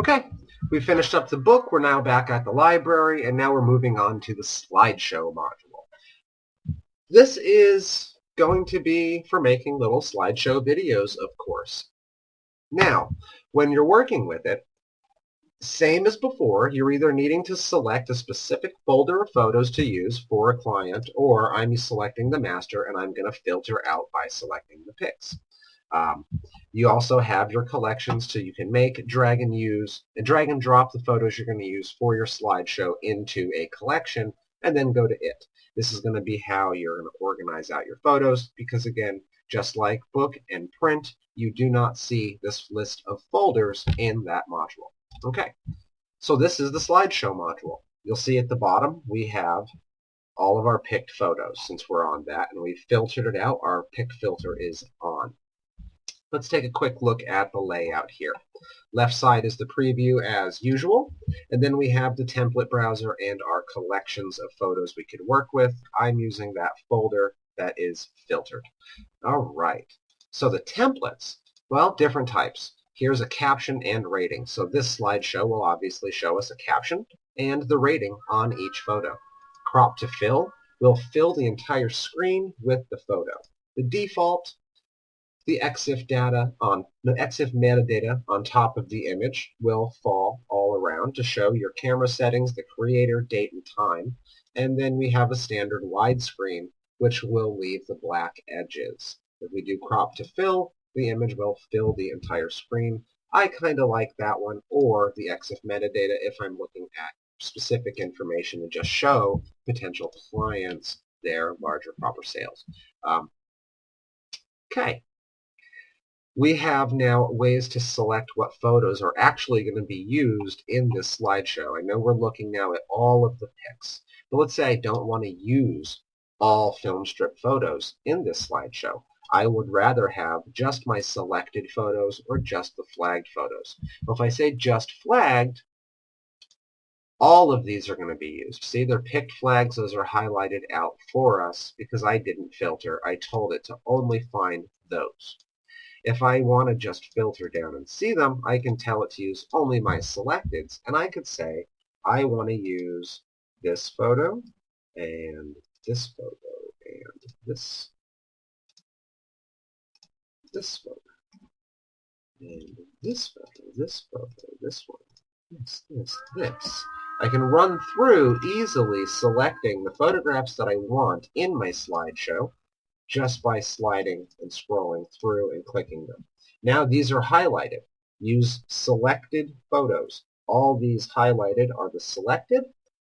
Okay, we finished up the book. We're now back at the library, and now we're moving on to the Slideshow module. This is going to be for making little slideshow videos, of course. Now, when you're working with it, same as before, you're either needing to select a specific folder of photos to use for a client, or I'm selecting the master and I'm going to filter out by selecting the pics. You also have your collections, so you can make, drag and drop the photos you're going to use for your slideshow into a collection and then go to it. This is going to be how you're going to organize out your photos because, again, just like book and print, you do not see this list of folders in that module. Okay, so this is the slideshow module. You'll see at the bottom we have all of our picked photos. Since we're on that and we've filtered it out, our pick filter is on. Let's take a quick look at the layout here. Left side is the preview as usual, and then we have the template browser and our collections of photos we could work with. I'm using that folder that is filtered. All right, so the templates, well, different types. Here's a caption and rating. So this slideshow will obviously show us a caption and the rating on each photo. Crop to fill will fill the entire screen with the photo. The default, the EXIF metadata on top of the image will fall all around to show your camera settings, the creator, date, and time. And then we have a standard widescreen, which will leave the black edges. If we do crop to fill, the image will fill the entire screen. I kind of like that one, or the EXIF metadata if I'm looking at specific information to just show potential clients their larger proper sales. Okay. We have now ways to select what photos are actually going to be used in this slideshow. I know we're looking now at all of the pics, but let's say I don't want to use all film strip photos in this slideshow. I would rather have just my selected photos or just the flagged photos. Well, if I say just flagged, all of these are going to be used. See, they're picked flags. Those are highlighted out for us because I didn't filter. I told it to only find those. If I want to just filter down and see them, I can tell it to use only my selecteds, and I could say I want to use this photo, and this photo, and this photo, and this photo, this one, this. I can run through easily selecting the photographs that I want in my slideshow, just by sliding and scrolling through and clicking them. Now these are highlighted. Use selected photos. All these highlighted are the selected,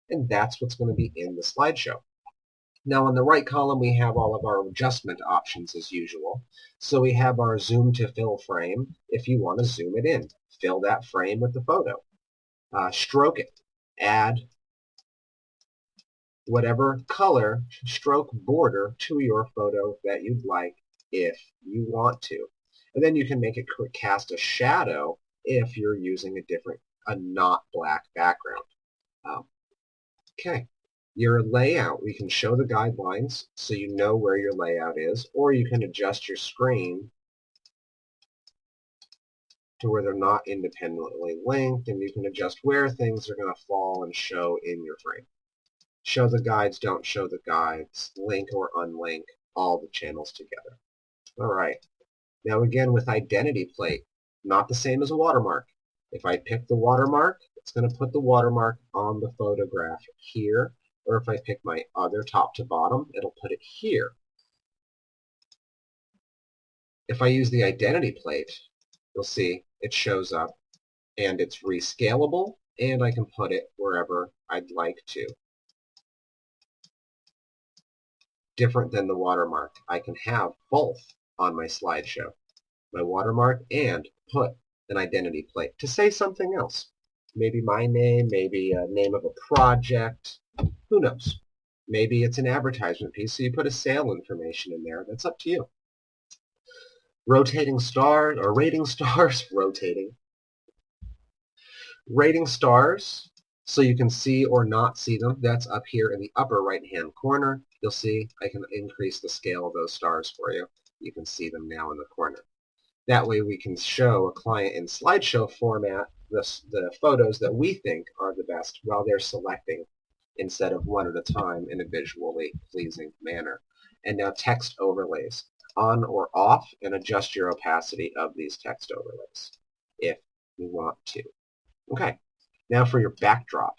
and that's what's going to be in the slideshow. Now on the right column we have all of our adjustment options as usual. So we have our zoom to fill frame if you want to zoom it in. Fill that frame with the photo. Stroke it. Add whatever color stroke border to your photo that you'd like if you want to. And then you can make it cast a shadow if you're using a not black background. Okay. Your layout, we can show the guidelines so you know where your layout is, or you can adjust your screen to where they're not independently linked, and you can adjust where things are going to fall and show in your frame. Show the guides, don't show the guides, link or unlink all the channels together. All right. Now again with identity plate, not the same as a watermark. If I pick the watermark, it's going to put the watermark on the photograph here, or if I pick my other top to bottom, it'll put it here. If I use the identity plate, you'll see it shows up and it's rescalable, and I can put it wherever I'd like to. Different than the watermark. I can have both on my slideshow, my watermark and put an identity plate to say something else. Maybe my name, maybe a name of a project, who knows. Maybe it's an advertisement piece, so you put a sale information in there. That's up to you. Rotating stars, or rating stars, rating stars, so you can see or not see them. That's up here in the upper right-hand corner. You'll see I can increase the scale of those stars for you. You can see them now in the corner. That way we can show a client in slideshow format the photos that we think are the best while they're selecting instead of one at a time in a visually pleasing manner. And now text overlays. On or off, and adjust your opacity of these text overlays if you want to. Okay, now for your backdrop.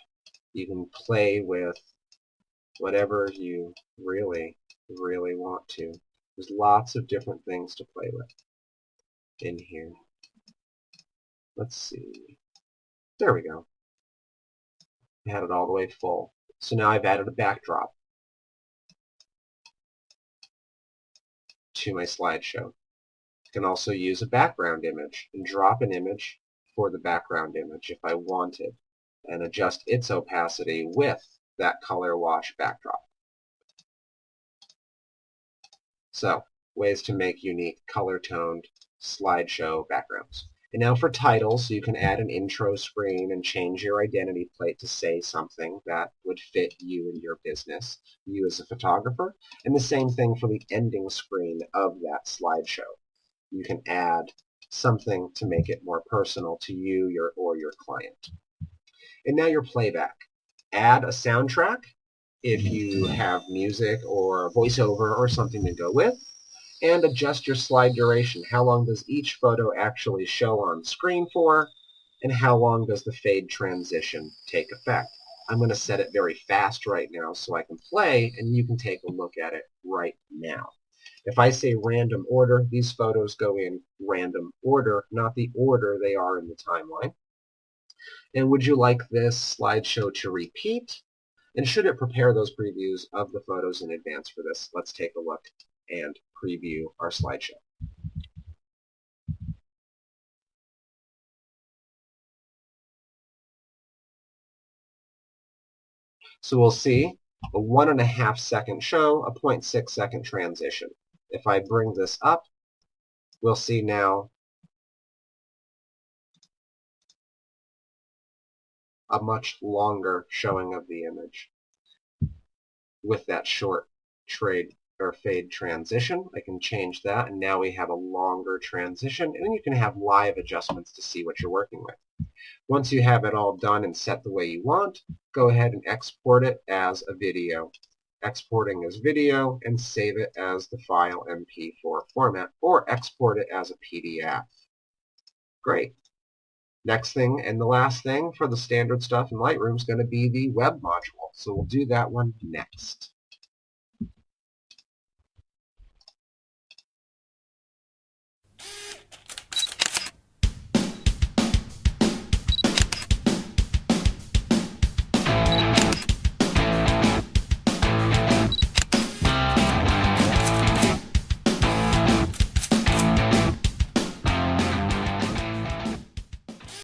You can play with whatever you really want to. There's lots of different things to play with in here. Let's see. There we go. I had it all the way full. So now I've added a backdrop to my slideshow. I can also use a background image and drop an image for the background image if I wanted and adjust its opacity with that color wash backdrop. So, ways to make unique color-toned slideshow backgrounds. And now for titles, you can add an intro screen and change your identity plate to say something that would fit you and your business, you as a photographer, and the same thing for the ending screen of that slideshow. You can add something to make it more personal to you or your client. And now your playback. Add a soundtrack if you have music or voiceover or something to go with, and adjust your slide duration. How long does each photo actually show on screen for, and how long does the fade transition take effect? I'm going to set it very fast right now so I can play, and you can take a look at it right now. If I say random order, these photos go in random order, not the order they are in the timeline. And would you like this slideshow to repeat? And should it prepare those previews of the photos in advance for this? Let's take a look and preview our slideshow. So we'll see a 1.5 second show, a 0.6 second transition. If I bring this up, we'll see now a much longer showing of the image with that short fade transition. I can change that, and now we have a longer transition, and then you can have live adjustments to see what you're working with. Once you have it all done and set the way you want, go ahead and export it as a video. Exporting as video and save it as the file MP4 format, or export it as a PDF. Great. Next thing and the last thing for the standard stuff in Lightroom is going to be the web module. So we'll do that one next.